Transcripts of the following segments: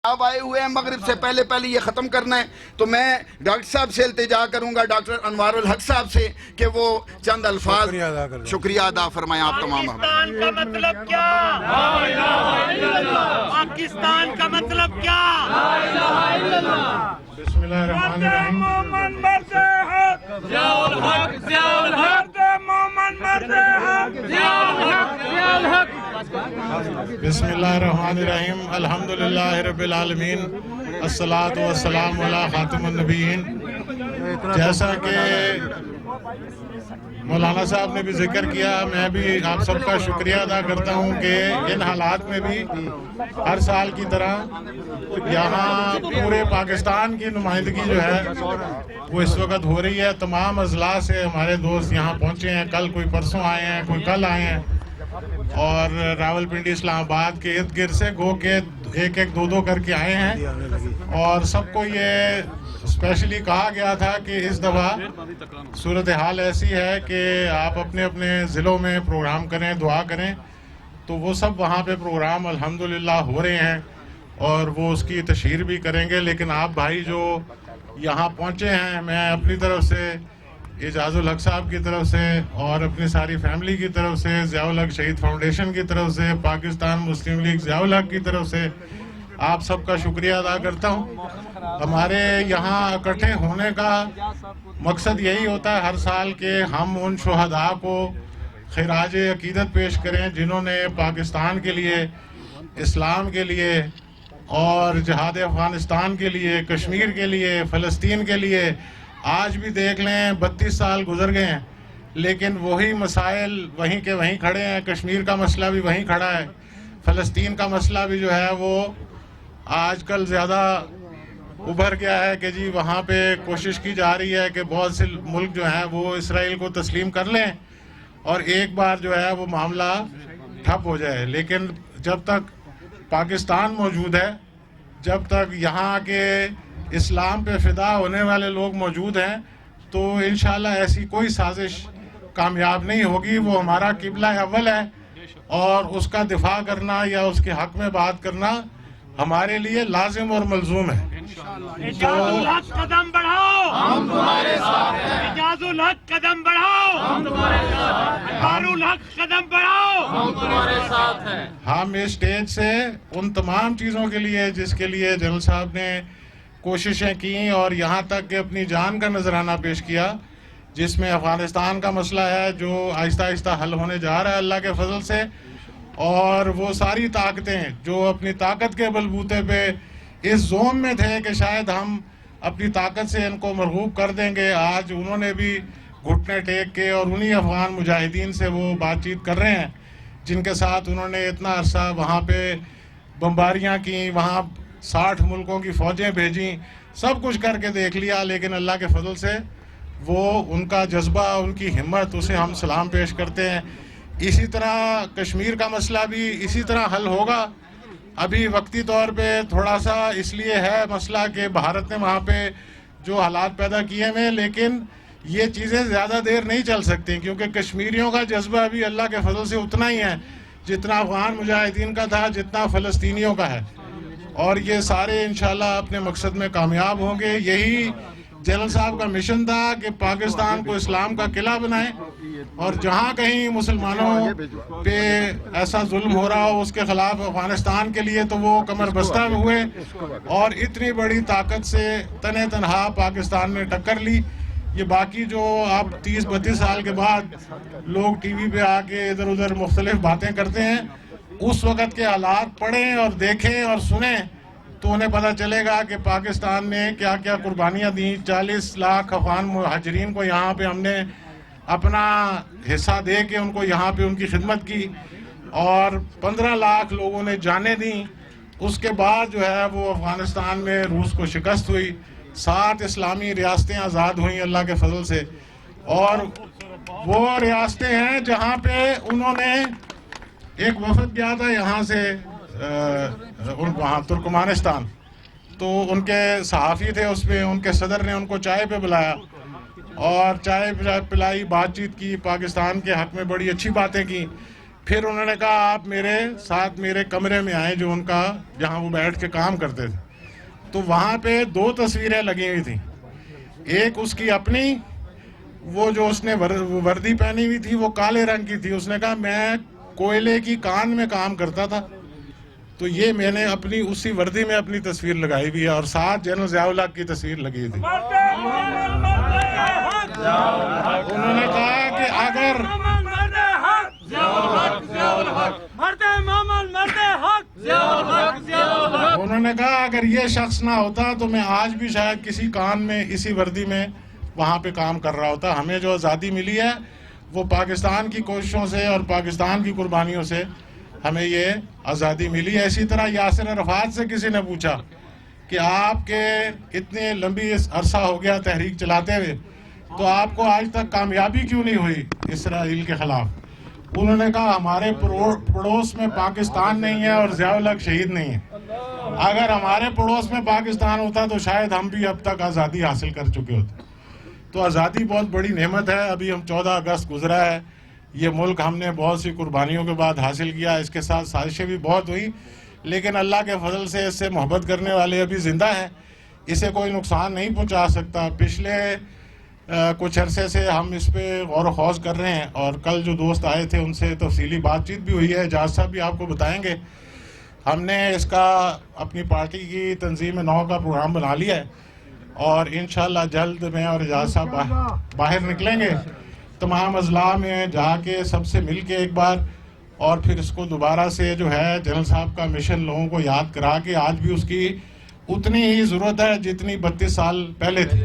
آپ آئے ہوئے ہیں مغرب سے پہلے یہ ختم کرنا ہے، تو میں ڈاکٹر صاحب سے التجا کروں گا، ڈاکٹر انوار الحق صاحب سے، کہ وہ چند الفاظ شکریہ ادا فرمائیں آپ تمام. پاکستان کا مطلب کیا؟ پاکستان کا مطلب کیا؟ بسم اللہ الرحمن الرحیم. مومن مرد حق، ضیاء الحق، ضیاء الحق، مومن مرد حق، ضیاء الحق، ضیاء الحق. بسم اللہ الرحمن الرحیم. الحمدللہ رب العالمین، الصلاۃ والسلام علی خاتم النبیین. جیسا کہ مولانا صاحب نے بھی ذکر کیا، میں بھی آپ سب کا شکریہ ادا کرتا ہوں کہ ان حالات میں بھی ہر سال کی طرح یہاں پورے پاکستان کی نمائندگی جو ہے وہ اس وقت ہو رہی ہے. تمام اضلاع سے ہمارے دوست یہاں پہنچے ہیں، کل کوئی پرسوں آئے ہیں، کوئی کل آئے ہیں، اور راولپنڈی اسلام آباد کے ارد گرد سے گو کے ایک ایک دو کر کے آئے ہیں. اور سب کو یہ اسپیشلی کہا گیا تھا کہ اس دفعہ صورتحال ایسی ہے کہ آپ اپنے اپنے ضلعوں میں پروگرام کریں، دعا کریں. تو وہ سب وہاں پہ پروگرام الحمدللہ ہو رہے ہیں اور وہ اس کی تشہیر بھی کریں گے. لیکن آپ بھائی جو یہاں پہنچے ہیں، میں اپنی طرف سے، اعجاز الحق صاحب کی طرف سے اور اپنی ساری فیملی کی طرف سے، ضیاء الحق شہید فاؤنڈیشن کی طرف سے، پاکستان مسلم لیگ ضیاء الحق کی طرف سے آپ سب کا شکریہ ادا کرتا ہوں. ہمارے یہاں اکٹھے ہونے کا مقصد یہی ہوتا ہے ہر سال کہ ہم ان شہداء کو خراج عقیدت پیش کریں جنہوں نے پاکستان کے لیے، اسلام کے لیے اور جہاد افغانستان کے لیے، کشمیر کے لیے، فلسطین کے لیے. آج بھی دیکھ لیں 32 سال گزر گئے ہیں لیکن وہی مسائل وہیں کے وہیں کھڑے ہیں. کشمیر کا مسئلہ بھی وہیں کھڑا ہے، فلسطین کا مسئلہ بھی جو ہے وہ آج کل زیادہ ابھر گیا ہے کہ جی وہاں پہ کوشش کی جا رہی ہے کہ بہت سے ملک جو ہیں وہ اسرائیل کو تسلیم کر لیں اور ایک بار جو ہے وہ معاملہ ٹھپ ہو جائے. لیکن جب تک پاکستان موجود ہے، جب تک یہاں کے اسلام پہ فدا ہونے والے لوگ موجود ہیں، تو انشاءاللہ ایسی کوئی سازش کامیاب نہیں ہوگی. وہ ہمارا قبلہ اول ہے اور اس کا دفاع کرنا یا اس کے حق میں بات کرنا ہمارے لیے لازم اور ملزوم ہے. اعجاز الحق قدم بڑھاؤ، ہم تمہارے ساتھ ہیں. اعجاز الحق قدم بڑھاؤ، ہم تمہارے ساتھ ہیں. انوار الحق قدم بڑھاؤ، ہم تمہارے ساتھ ہیں. ہم اس اسٹیج سے ان تمام چیزوں کے لیے جس کے لیے جنرل صاحب نے کوششیں کی اور یہاں تک کہ اپنی جان کا نذرانہ پیش کیا، جس میں افغانستان کا مسئلہ ہے جو آہستہ آہستہ حل ہونے جا رہا ہے اللہ کے فضل سے، اور وہ ساری طاقتیں جو اپنی طاقت کے بلبوتے پہ اس زون میں تھے کہ شاید ہم اپنی طاقت سے ان کو مرغوب کر دیں گے، آج انہوں نے بھی گھٹنے ٹیک کے اور انہی افغان مجاہدین سے وہ بات چیت کر رہے ہیں جن کے ساتھ انہوں نے اتنا عرصہ وہاں پہ بمباریاں کی، وہاں 60 ملکوں کی فوجیں بھیجیں، سب کچھ کر کے دیکھ لیا. لیکن اللہ کے فضل سے وہ ان کا جذبہ، ان کی ہمت، اسے ہم سلام پیش کرتے ہیں. اسی طرح کشمیر کا مسئلہ بھی اسی طرح حل ہوگا. ابھی وقتی طور پہ تھوڑا سا اس لیے ہے مسئلہ کہ بھارت نے وہاں پہ جو حالات پیدا کیے ہیں، لیکن یہ چیزیں زیادہ دیر نہیں چل سکتی کیونکہ کشمیریوں کا جذبہ ابھی اللہ کے فضل سے اتنا ہی ہے جتنا افغان مجاہدین کا تھا، جتنا فلسطینیوں کا ہے. اور یہ سارے انشاءاللہ اپنے مقصد میں کامیاب ہوں گے. یہی جنرل صاحب کا مشن تھا کہ پاکستان کو اسلام کا قلعہ بنائیں اور جہاں کہیں مسلمانوں پہ ایسا ظلم ہو رہا ہو اس کے خلاف افغانستان کے لیے تو وہ کمر بستہ ہوئے اور اتنی بڑی طاقت سے تنہ تنہا پاکستان نے ٹکر لی. یہ باقی جو آپ 30-32 سال کے بعد لوگ ٹی وی پہ آ کے ادھر ادھر مختلف باتیں کرتے ہیں، اس وقت کے حالات پڑھیں اور دیکھیں اور سنیں تو انہیں پتہ چلے گا کہ پاکستان نے کیا کیا قربانیاں دیں. 40 لاکھ افغان مہاجرین کو یہاں پہ ہم نے اپنا حصہ دے کے ان کو یہاں پہ ان کی خدمت کی اور 15 لاکھ لوگوں نے جانیں دیں. اس کے بعد جو ہے وہ افغانستان میں روس کو شکست ہوئی، 7 اسلامی ریاستیں آزاد ہوئیں اللہ کے فضل سے. اور وہ ریاستیں ہیں جہاں پہ انہوں نے ایک وفد گیا تھا یہاں سے وہاں ترکمانستان، تو ان کے صحافی تھے اس پہ، ان کے صدر نے ان کو چائے پہ بلایا اور چائے پلائی، بات چیت کی، پاکستان کے حق میں بڑی اچھی باتیں کی. پھر انہوں نے کہا آپ میرے ساتھ میرے کمرے میں آئیں جو ان کا جہاں وہ بیٹھ کے کام کرتے تھے. تو وہاں پہ 2 تصویریں لگی ہوئی تھیں. ایک اس کی اپنی, وہ جو اس نے وردی پہنی ہوئی تھی وہ کالے رنگ کی تھی. اس نے کہا میں کوئلے کی کان میں کام کرتا تھا, تو یہ میں نے اپنی اسی وردی میں اپنی تصویر لگائی ہوئی ہے, اور ساتھ جنرل ضیاء الحق کی تصویر لگی تھی. انہوں نے کہا کہ اگر یہ شخص نہ ہوتا تو میں آج بھی شاید کسی کان میں اسی وردی میں وہاں پہ کام کر رہا ہوتا. ہمیں جو آزادی ملی ہے وہ پاکستان کی کوششوں سے اور پاکستان کی قربانیوں سے ہمیں یہ آزادی ملی ہے. اسی طرح یاسر عرفات سے کسی نے پوچھا کہ آپ کے اتنے لمبی عرصہ ہو گیا تحریک چلاتے ہوئے, تو آپ کو آج تک کامیابی کیوں نہیں ہوئی اسرائیل کے خلاف؟ انہوں نے کہا ہمارے پڑوس میں پاکستان نہیں ہے اور ضیاء الحق شہید نہیں ہے. اگر ہمارے پڑوس میں پاکستان ہوتا تو شاید ہم بھی اب تک آزادی حاصل کر چکے ہوتے. تو آزادی بہت بڑی نعمت ہے. ابھی ہم 14 اگست گزرا ہے, یہ ملک ہم نے بہت سی قربانیوں کے بعد حاصل کیا. اس کے ساتھ سازشیں بھی بہت ہوئی, لیکن اللہ کے فضل سے اس سے محبت کرنے والے ابھی زندہ ہیں. اسے کوئی نقصان نہیں پہنچا سکتا. پچھلے کچھ عرصے سے ہم اس پہ غور و خوض کر رہے ہیں, اور کل جو دوست آئے تھے ان سے تفصیلی بات چیت بھی ہوئی ہے. اعجاز صاحب بھی آپ کو بتائیں گے. ہم نے اس کا اپنی پارٹی کی تنظیم 9 کا پروگرام بنا لیا ہے, اور انشاءاللہ جلد میں اور اعجاز صاحب باہر نکلیں گے تمام اضلاع میں جا کے سب سے مل کے ایک بار, اور پھر اس کو دوبارہ سے جو ہے جنرل صاحب کا مشن لوگوں کو یاد کرا کے, آج بھی اس کی اتنی ہی ضرورت ہے جتنی 32 سال پہلے تھی.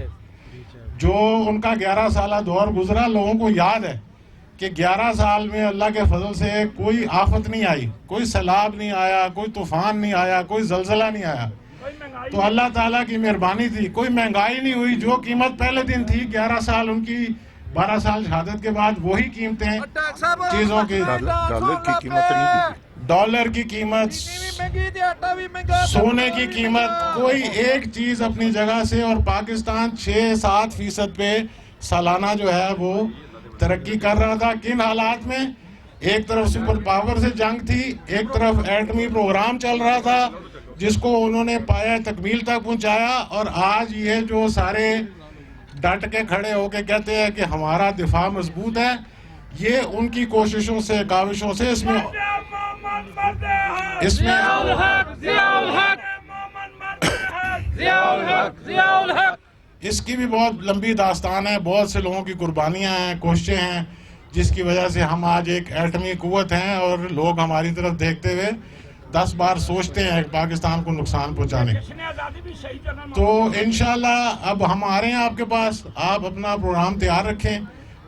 جو ان کا 11 سالہ دور گزرا, لوگوں کو یاد ہے کہ 11 سال میں اللہ کے فضل سے کوئی آفت نہیں آئی, کوئی سیلاب نہیں آیا, کوئی طوفان نہیں آیا, کوئی زلزلہ نہیں آیا. تو اللہ تعالیٰ کی مہربانی تھی, کوئی مہنگائی نہیں ہوئی. جو قیمت پہلے دن تھی 11 سال ان کی 12 سال شہادت کے بعد وہی قیمتیں چیزوں کی, ڈالر کی قیمت, سونے کی قیمت, کوئی ایک چیز اپنی جگہ سے. اور پاکستان 6-7% پہ سالانہ جو ہے وہ ترقی کر رہا تھا. کن حالات میں؟ ایک طرف سپر پاور سے جنگ تھی, ایک طرف ایٹمی پروگرام چل رہا تھا جس کو انہوں نے پایا تکمیل تک پہنچایا, اور آج یہ جو سارے ڈٹ کے کھڑے ہو کے کہتے ہیں کہ ہمارا دفاع مضبوط ہے, یہ ان کی کوششوں سے کاوشوں سے اس کی بھی بہت لمبی داستان ہے. بہت سے لوگوں کی قربانیاں ہیں, کوششیں ہیں, جس کی وجہ سے ہم آج ایک ایٹمی قوت ہیں, اور لوگ ہماری طرف دیکھتے ہوئے 10 بار سوچتے ہیں پاکستان کو نقصان پہنچانے. تو انشاءاللہ اب ہم آ رہے ہیں آپ کے پاس, آپ اپنا پروگرام تیار رکھیں.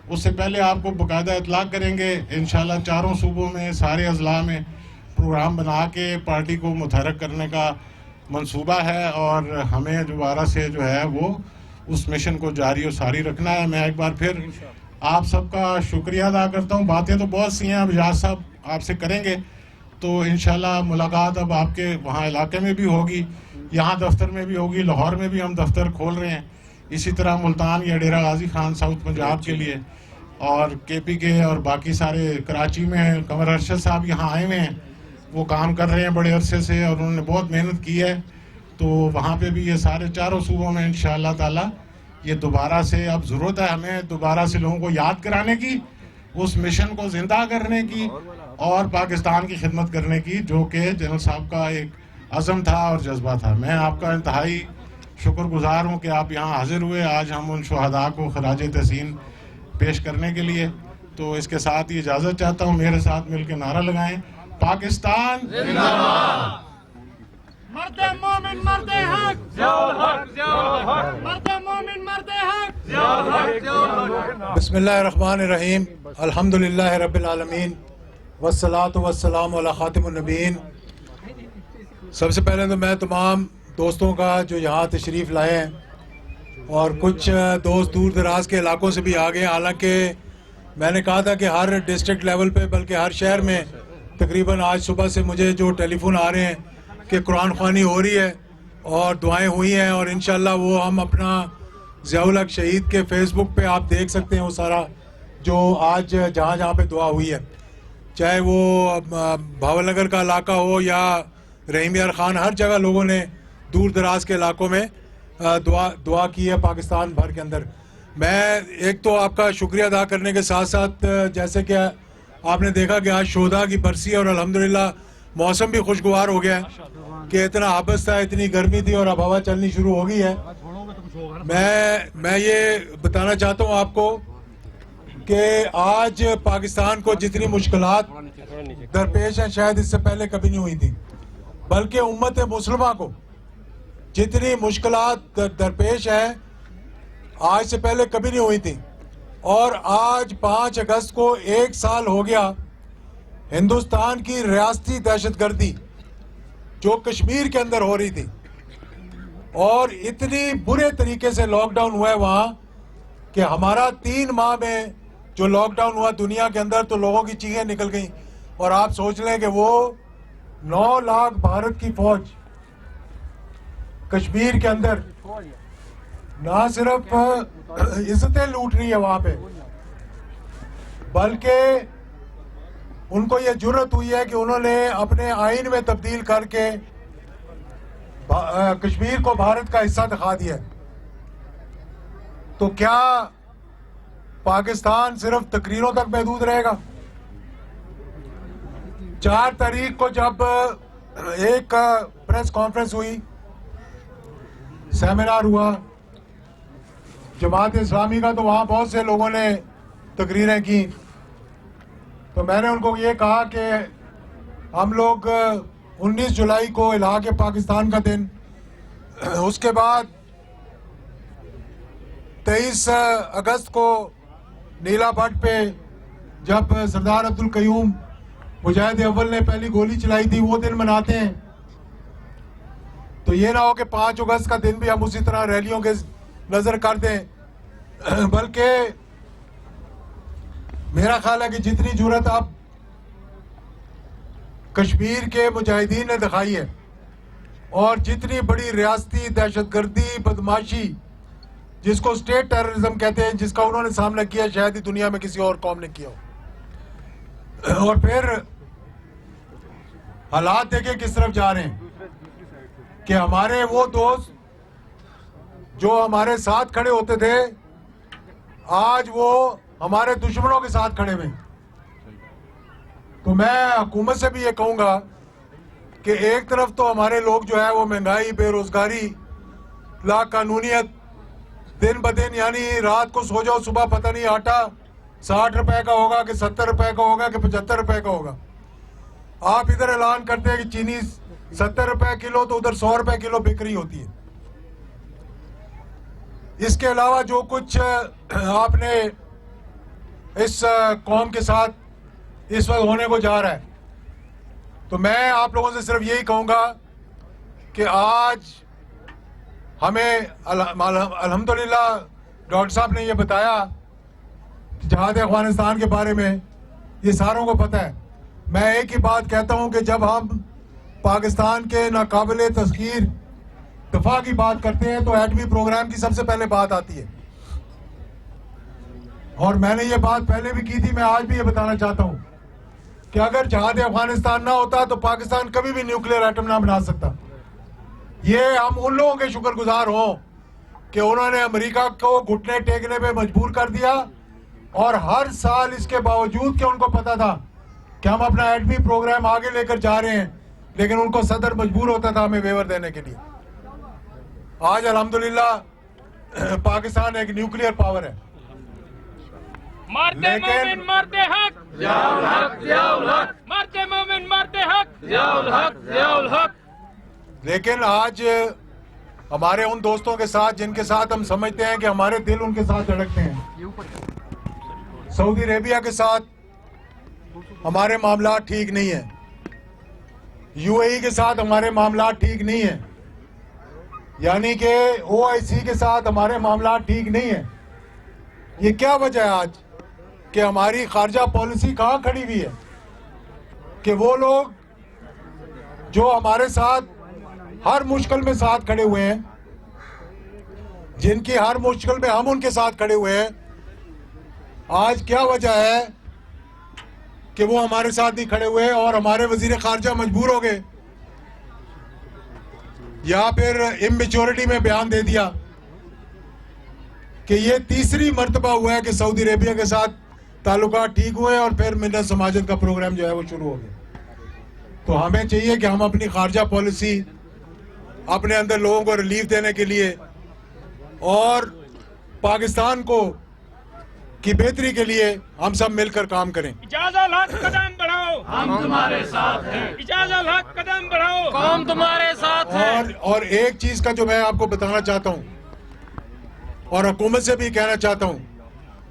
اس سے پہلے آپ کو باقاعدہ اطلاق کریں گے. انشاءاللہ 4 صوبوں میں سارے اضلاع میں پروگرام بنا کے پارٹی کو متحرک کرنے کا منصوبہ ہے, اور ہمیں دوبارہ سے جو ہے وہ اس مشن کو جاری و ساری رکھنا ہے. میں ایک بار پھر آپ سب کا شکریہ ادا کرتا ہوں. باتیں تو بہت سی ہیں, اب اعجاز صاحب آپ سے کریں گے, تو انشاءاللہ ملاقات اب آپ کے وہاں علاقے میں بھی ہوگی, یہاں دفتر میں بھی ہوگی. لاہور میں بھی ہم دفتر کھول رہے ہیں, اسی طرح ملتان یا ڈیرہ غازی خان ساؤتھ پنجاب کے لیے, اور کے پی کے اور باقی سارے کراچی میں. قمر ارشد صاحب یہاں آئے ہوئے ہیں, وہ کام کر رہے ہیں بڑے عرصے سے, اور انہوں نے بہت محنت کی ہے. تو وہاں پہ بھی یہ سارے 4 صوبوں میں انشاءاللہ تعالی یہ دوبارہ سے اب ضرورت ہے ہمیں دوبارہ سے لوگوں کو یاد کرانے کی, اس مشن کو زندہ کرنے کی, اور پاکستان کی خدمت کرنے کی, جو کہ جنرل صاحب کا ایک عزم تھا اور جذبہ تھا. میں آپ کا انتہائی شکر گزار ہوں کہ آپ یہاں حاضر ہوئے آج ہم ان شہداء کو خراج تحسین پیش کرنے کے لیے. تو اس کے ساتھ ہی اجازت چاہتا ہوں, میرے ساتھ مل کے نعرہ لگائیں, پاکستان زندہ باد. مرد مومن مرد حق, مرد مومن مرد حق. بسم اللہ الرحمن الرحیم. الحمدللہ رب العالمین, والصلاة والسلام علی خاتم النبیین. سب سے پہلے تو میں تمام دوستوں کا جو یہاں تشریف لائے ہیں, اور کچھ دوست دور دراز کے علاقوں سے بھی آ گئے, حالانکہ میں نے کہا تھا کہ ہر ڈسٹرکٹ لیول پہ بلکہ ہر شہر میں تقریباً آج صبح سے مجھے جو ٹیلی فون آ رہے ہیں کہ قرآن خوانی ہو رہی ہے اور دعائیں ہوئی ہیں, اور انشاءاللہ وہ ہم اپنا ضیاء الحق شہید کے فیس بک پہ آپ دیکھ سکتے ہیں وہ سارا جو آج جہاں جہاں پہ دعا ہوئی ہے. چاہے وہ بھاول نگر کا علاقہ ہو یا رحیم یار خان، ہر جگہ لوگوں نے دور دراز کے علاقوں میں دعا کی ہے پاکستان بھر کے اندر. میں ایک تو آپ کا شکریہ ادا کرنے کے ساتھ ساتھ جیسے کہ آپ نے دیکھا کہ آج شہداء کی برسی ہے اور الحمدللہ موسم بھی خوشگوار ہو گیا ہے کہ اتنا آبس تھا، اتنی گرمی تھی اور اب ہوا چلنی شروع ہو گئی ہے. میں یہ بتانا چاہتا ہوں آپ کو کہ آج پاکستان کو جتنی مشکلات درپیش ہیں شاید اس سے پہلے کبھی نہیں ہوئی تھی، بلکہ امت مسلمہ کو جتنی مشکلات درپیش ہیں آج سے پہلے کبھی نہیں ہوئی تھی. اور آج 5 اگست کو 1 سال ہو گیا ہندوستان کی ریاستی دہشت گردی جو کشمیر کے اندر ہو رہی تھی، اور اتنی برے طریقے سے لاک ڈاؤن ہوا ہے وہاں کہ ہمارا 3 ماہ میں جو لاک ڈاؤن ہوا دنیا کے اندر تو لوگوں کی چیخیں نکل گئیں. اور آپ سوچ لیں کہ وہ 9 لاکھ بھارت کی فوج کشمیر کے اندر نہ صرف عزتیں لوٹ رہی ہے وہاں پہ، بلکہ ان کو یہ جرأت ہوئی ہے کہ انہوں نے اپنے آئین میں تبدیل کر کے کشمیر کو بھارت کا حصہ دکھا دیا. تو کیا پاکستان صرف تقریروں تک محدود رہے گا؟ 4 تاریخ کو جب ایک پریس کانفرنس ہوئی، سیمینار ہوا جماعت اسلامی کا، تو وہاں بہت سے لوگوں نے تقریریں کی. تو میں نے ان کو یہ کہا کہ ہم لوگ 19 جولائی کو الحاق پاکستان کا دن، اس کے بعد 23 اگست کو نیلا بٹ پہ جب سردار عبدالقیوم مجاہد اول نے پہلی گولی چلائی تھی وہ دن مناتے ہیں. تو یہ نہ ہو کہ 5 اگست کا دن بھی ہم اسی طرح ریلیوں کے نظر کر دیں، بلکہ میرا خیال ہے کہ جتنی جرأت اب کشمیر کے مجاہدین نے دکھائی ہے اور جتنی بڑی ریاستی دہشت گردی بدماشی جس کو اسٹیٹ ٹیررزم کہتے ہیں، جس کا انہوں نے سامنا کیا شاید ہی دنیا میں کسی اور قوم نے کیا ہو. اور پھر حالات دیکھیں کس طرف جا رہے ہیں کہ ہمارے وہ دوست جو ہمارے ساتھ کھڑے ہوتے تھے آج وہ ہمارے دشمنوں کے ساتھ کھڑے ہوئے. تو میں حکومت سے بھی یہ کہوں گا کہ ایک طرف تو ہمارے لوگ جو ہے وہ مہنگائی، بے روزگاری، لا قانونیت دن بدن، یعنی رات کو سو جاؤ صبح پتہ نہیں آٹا 60 روپے کا ہوگا کہ 70 روپے کا ہوگا کہ 75 روپے کا ہوگا. آپ ادھر اعلان کرتے ہیں کہ چینی 70 روپے کلو تو ادھر 100 روپے کلو بک رہی ہوتی ہے. اس کے علاوہ جو کچھ آپ نے اس قوم کے ساتھ اس وقت ہونے کو جا رہا ہے، تو میں آپ لوگوں سے صرف یہی کہوں گا کہ آج ہمیں الحمدللہ ڈاکٹر صاحب نے یہ بتایا کہ جہاد افغانستان کے بارے میں یہ ساروں کو پتہ ہے. میں ایک ہی بات کہتا ہوں کہ جب ہم پاکستان کے ناقابل تسخیر دفاع کی بات کرتے ہیں تو ایٹمی پروگرام کی سب سے پہلے بات آتی ہے. اور میں نے یہ بات پہلے بھی کی تھی، میں آج بھی یہ بتانا چاہتا ہوں کہ اگر جہاد افغانستان نہ ہوتا تو پاکستان کبھی بھی نیوکلیر ایٹم نہ بنا سکتا. یہ ہم ان لوگوں کے شکر گزار ہوں کہ انہوں نے امریکہ کو گھٹنے ٹیکنے پہ مجبور کر دیا، اور ہر سال اس کے باوجود کہ ان کو پتا تھا کہ ہم اپنا ایٹمی پروگرام آگے لے کر جا رہے ہیں، لیکن ان کو صدر مجبور ہوتا تھا ہمیں ویور دینے کے لیے. آج الحمدللہ پاکستان ایک نیوکلیر پاور ہے. مارتے مومن مارتے حق، ضیاء الحق ضیاء الحق، مارتے مومن مارتے حق، ضیاء الحق ضیاء الحق. لیکن آج ہمارے ان دوستوں کے ساتھ جن کے ساتھ ہم سمجھتے ہیں کہ ہمارے دل ان کے ساتھ دھڑکتے ہیں، سعودی عربیہ کے ساتھ ہمارے معاملات ٹھیک نہیں ہیں، یو اے ای کے ساتھ ہمارے معاملات ٹھیک نہیں ہیں، یعنی کہ او آئی سی کے ساتھ ہمارے معاملات ٹھیک نہیں ہیں. یہ کیا وجہ ہے آج کہ ہماری خارجہ پالیسی کہاں کھڑی ہوئی ہے کہ وہ لوگ جو ہمارے ساتھ ہر مشکل میں ساتھ کھڑے ہوئے ہیں، جن کی ہر مشکل میں ہم ان کے ساتھ کھڑے ہوئے ہیں، آج کیا وجہ ہے کہ وہ ہمارے ساتھ نہیں کھڑے ہوئے اور ہمارے وزیر خارجہ مجبور ہو گئے یا پھر اممیچورٹی میں بیان دے دیا کہ یہ تیسری مرتبہ ہوا ہے کہ سعودی عربیہ کے ساتھ تعلقات ٹھیک ہوئے اور پھر ملت سماجت کا پروگرام جو ہے وہ شروع ہو گیا. تو ہمیں چاہیے کہ ہم اپنی خارجہ پالیسی اپنے اندر لوگوں کو ریلیف دینے کے لیے اور پاکستان کو کی بہتری کے لیے ہم سب مل کر کام کریں. اجازت الحق قدم بڑھاؤ ہم تمہارے ساتھ ہیں. اجازت الحق قدم بڑھاؤ قوم تمہارے ساتھ ہے. اور ایک چیز کا جو میں آپ کو بتانا چاہتا ہوں اور حکومت سے بھی کہنا چاہتا ہوں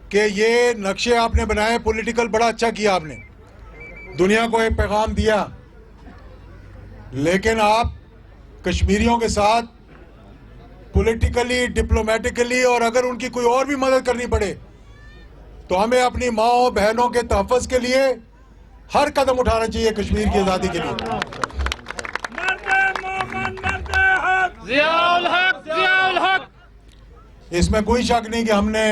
کہ یہ نقشے آپ نے بنائے پولیٹیکل بڑا اچھا کیا آپ نے, دنیا کو ایک پیغام دیا, لیکن آپ کشمیریوں کے ساتھ پولیٹیکلی ڈپلومیٹکلی اور اگر ان کی کوئی اور بھی مدد کرنی پڑے تو ہمیں اپنی ماؤں بہنوں کے تحفظ کے لیے ہر قدم اٹھانا چاہیے کشمیر کی آزادی کے لیے. ضیاء الحق ضیاء الحق. اس میں کوئی شک نہیں کہ ہم نے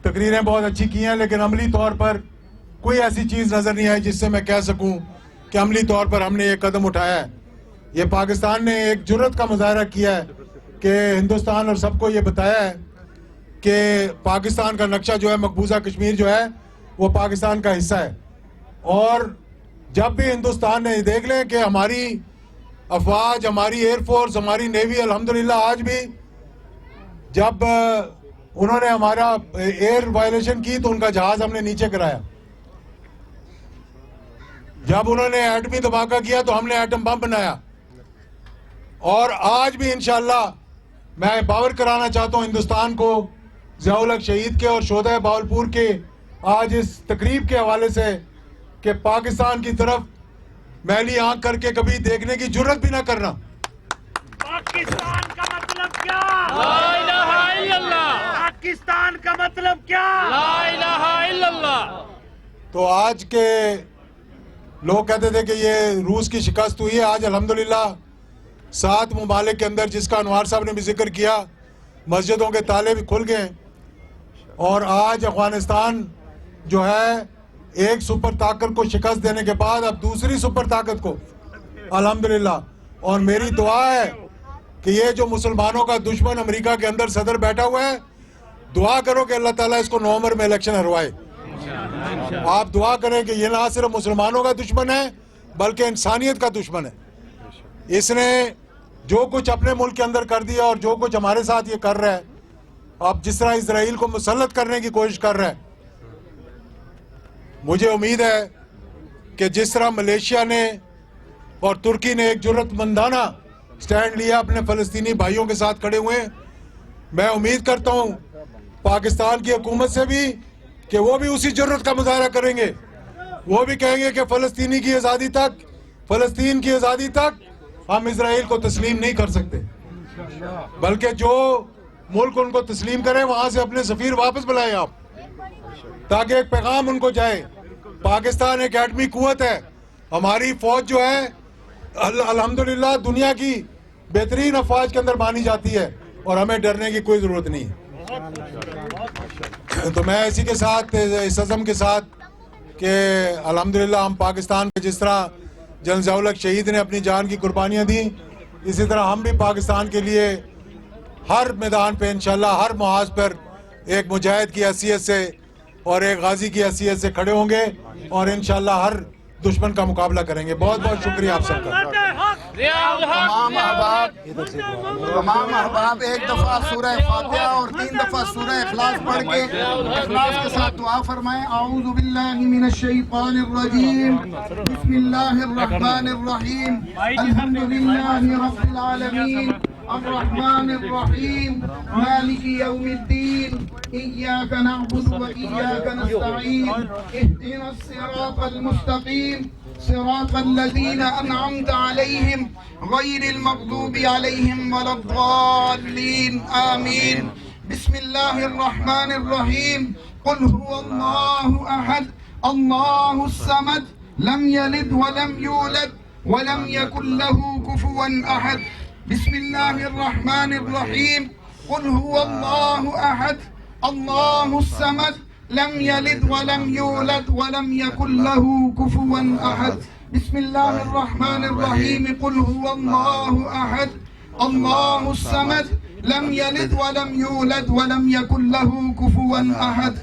تقریریں بہت اچھی کی ہیں, لیکن عملی طور پر کوئی ایسی چیز نظر نہیں آئی جس سے میں کہہ سکوں کہ عملی طور پر ہم نے یہ قدم اٹھایا ہے. یہ پاکستان نے ایک جرت کا مظاہرہ کیا ہے کہ ہندوستان اور سب کو یہ بتایا ہے کہ پاکستان کا نقشہ جو ہے مقبوضہ کشمیر جو ہے وہ پاکستان کا حصہ ہے. اور جب بھی ہندوستان نے دیکھ لیں کہ ہماری افواج, ہماری ایئر فورس, ہماری نیوی الحمدللہ آج بھی جب انہوں نے ہمارا ایئر وائلیشن کی تو ان کا جہاز ہم نے نیچے کرایا. جب انہوں نے ایٹمی دھماکہ کیا تو ہم نے ایٹم بم بنایا. اور آج بھی انشاءاللہ میں باور کرانا چاہتا ہوں ہندوستان کو ضیاء الحق شہید کے اور شہدائے بہاولپور کے آج اس تقریب کے حوالے سے کہ پاکستان کی طرف میلی آنکھ کر کے کبھی دیکھنے کی جرت بھی نہ کرنا. پاکستان کا مطلب کیا؟ لا الہ الا اللہ. پاکستان کا مطلب کیا؟ لا الہ الا اللہ. تو آج کے لوگ کہتے تھے کہ یہ روس کی شکست ہوئی ہے, آج الحمدللہ 7 ممالک کے اندر جس کا انوار صاحب نے بھی ذکر کیا مسجدوں کے تالے بھی کھل گئے اور آج افغانستان جو ہے ایک سپر طاقت کو شکست دینے کے بعد اب دوسری سپر طاقت کو الحمدللہ. اور میری دعا ہے کہ یہ جو مسلمانوں کا دشمن امریکہ کے اندر صدر بیٹھا ہوا ہے, دعا کرو کہ اللہ تعالیٰ اس کو نومبر میں الیکشن ہروائے. آپ دعا کریں کہ یہ نہ صرف مسلمانوں کا دشمن ہے بلکہ انسانیت کا دشمن ہے. اس نے جو کچھ اپنے ملک کے اندر کر دیا اور جو کچھ ہمارے ساتھ یہ کر رہا ہے, اب جس طرح اسرائیل کو مسلط کرنے کی کوشش کر رہا ہے, مجھے امید ہے کہ جس طرح ملیشیا نے اور ترکی نے ایک جرت مندانہ سٹینڈ لیا اپنے فلسطینی بھائیوں کے ساتھ کھڑے ہوئے, میں امید کرتا ہوں پاکستان کی حکومت سے بھی کہ وہ بھی اسی جرت کا مظاہرہ کریں گے. وہ بھی کہیں گے کہ فلسطینی کی آزادی تک, فلسطین کی آزادی تک ہم اسرائیل کو تسلیم نہیں کر سکتے, بلکہ جو ملک ان کو تسلیم کرے وہاں سے اپنے سفیر واپس بلائیں آپ, تاکہ ایک پیغام ان کو جائے. پاکستان ایک ایٹمی قوت ہے, ہماری فوج جو ہے الحمدللہ دنیا کی بہترین افواج کے اندر مانی جاتی ہے اور ہمیں ڈرنے کی کوئی ضرورت نہیں ہے. تو میں اسی کے ساتھ اس عزم کے ساتھ کہ الحمدللہ ہم پاکستان میں جس طرح جنرل ضیاء الحق شہید نے اپنی جان کی قربانیاں دیں, اسی طرح ہم بھی پاکستان کے لیے ہر میدان پہ انشاءاللہ ہر محاذ پر ایک مجاہد کی حیثیت سے اور ایک غازی کی حیثیت سے کھڑے ہوں گے اور انشاءاللہ ہر دشمن کا مقابلہ کریں گے. بہت بہت شکریہ آپ سب کا. تمام احباب ایک دفعہ سورہ فاتحہ اور 3 دفعہ سورہ اخلاص پڑھ کے اخلاص کے ساتھ دعا فرمائیں. اعوذ باللہ من الشیطان الرجیم, بسم اللہ الرحمن الرحیم, الحمدللہ رب العالمین, الرحمن الرحیم, مالک یوم الدین, ایاک نعبد و ایاک نستعین, اہدنا الصراط المستقیم, صراط الذین انعمت علیہم غیر المغضوب علیہم ولا الضالین, آمین. بسم اللہ الرحمن الرحیم, قل هو اللہ احد اللہ الصمد لم یلد ولم یولد ولم یکن له کفوا احد. بسم اللہ الرحمن الرحیم, قل هو اللہ احد اللہ الصمد لم يلد ولم يولد ولم يكن له كفوا أحد. بسم الله الرحمن الرحيم. قل هو الله أحد الله الصمد لم يلد ولم يولد ولم يكن له كفوا أحد.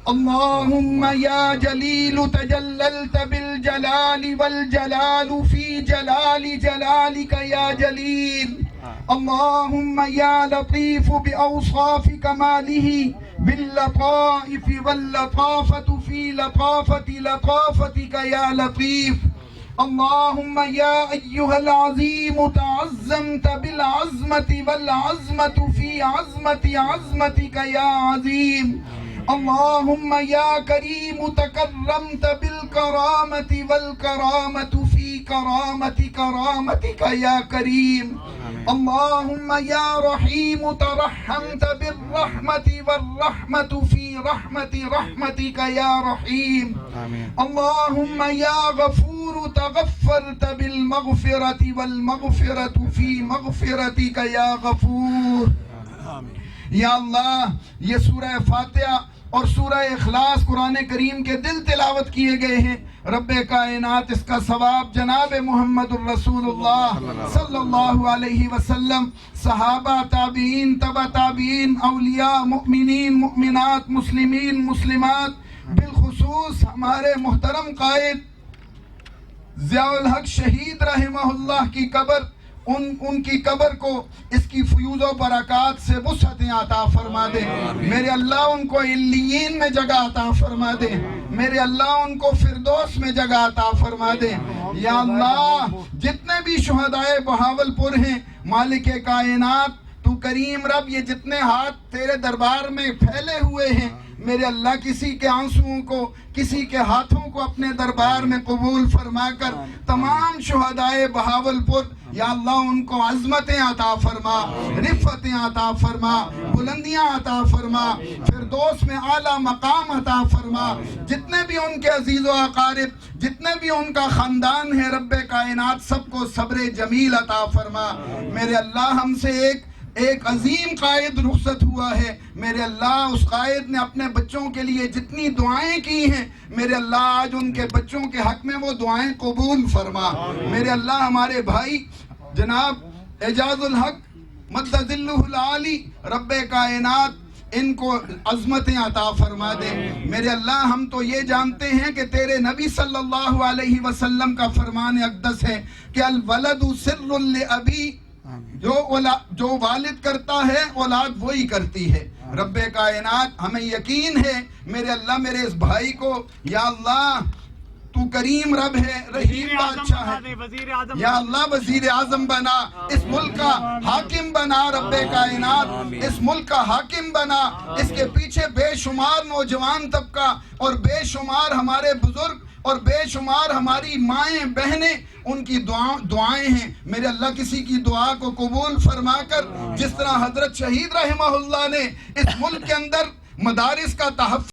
اللهم يا جليل تجللت بالجلال والجلال في جلال جلالك يا جليل. اللهم يا لطيف بأوصاف كماله باللطائف واللطافة في لطافة لطافتك يا لطيف. اللهم يا أيها العظيم تعظمت بالعظمة والعظمة في عظمة عظمتك يا عظيم. اللهم يا كريم تكرمت بالكرامة والكرامة في كرامة كرامتك يا كريم. اللهم يا رحيم ترحمت بالرحمة والرحمة في رحمة رحمتك يا رحيم. اللهم يا غفور تغفرت بالمغفرة والمغفرة في مغفرتك يا غفور. یا اللہ یہ سورہ فاتحہ اور سورہ اخلاص قرآن کریم کے دل تلاوت کیے گئے ہیں. رب کائنات اس کا ثواب جناب محمد الرسول اللہ صلی اللہ علیہ وسلم، صحابہ، تابعین، تبع تابعین، اولیاء، مؤمنین، مؤمنات، مسلمین، مسلمات، بالخصوص ہمارے محترم قائد ضیاء الحق شہید رحمہ اللہ کی قبر، ان کی قبر کو اس کی فیوض و برکات سے وسعتیں عطا فرما دے. میرے اللہ ان کو علیین میں جگہ عطا فرما دے. میرے اللہ ان کو فردوس میں جگہ عطا فرما دے. یا اللہ جتنے بھی شہدائے بہاولپور ہیں، مالک کائنات تو کریم رب، یہ جتنے ہاتھ تیرے دربار میں پھیلے ہوئے ہیں، میرے اللہ کسی کے آنسوؤں کو، کسی کے ہاتھوں کو اپنے دربار میں قبول فرما کر تمام شہدائے بہاولپور یا اللہ ان کو عظمتیں عطا فرما، رفتیں عطا فرما، بلندیاں عطا فرما، فردوس میں اعلیٰ مقام عطا فرما. جتنے بھی ان کے عزیز و اقارب، جتنے بھی ان کا خاندان ہے، رب کائنات سب کو صبر جمیل عطا فرما. میرے اللہ ہم سے ایک عظیم قائد رخصت ہوا ہے. میرے اللہ اس قائد نے اپنے بچوں کے لیے جتنی دعائیں کی ہیں، میرے اللہ آج ان کے بچوں کے حق میں وہ دعائیں قبول فرما. میرے اللہ ہمارے بھائی جناب اعجاز الحق مد ظلہ العالی، رب کائنات ان کو عظمتیں عطا فرما دے. میرے اللہ ہم تو یہ جانتے ہیں کہ تیرے نبی صلی اللہ علیہ وسلم کا فرمان اقدس ہے کہ الولد سر لابی، جو والد کرتا ہے اولاد وہی کرتی ہے. رب کائنات ہمیں یقین ہے میرے اللہ میرے اس بھائی کو یا اللہ تو کریم رب ہے، رحیم بادشاہ ہے، یا اللہ وزیر اعظم بنا، اس ملک کا حاکم بنا. رب کائنات اس ملک کا حاکم بنا. اس کے پیچھے بے شمار نوجوان طبقہ اور بے شمار ہمارے بزرگ اور بے شمار ہماری مائیں بہنیں، ان کی دعائیں ہیں. میرے اللہ کسی کی دعا کو قبول فرما کر جس طرح حضرت شہید رحمہ اللہ نے اس ملک کے اندر مدارس کا تحفظ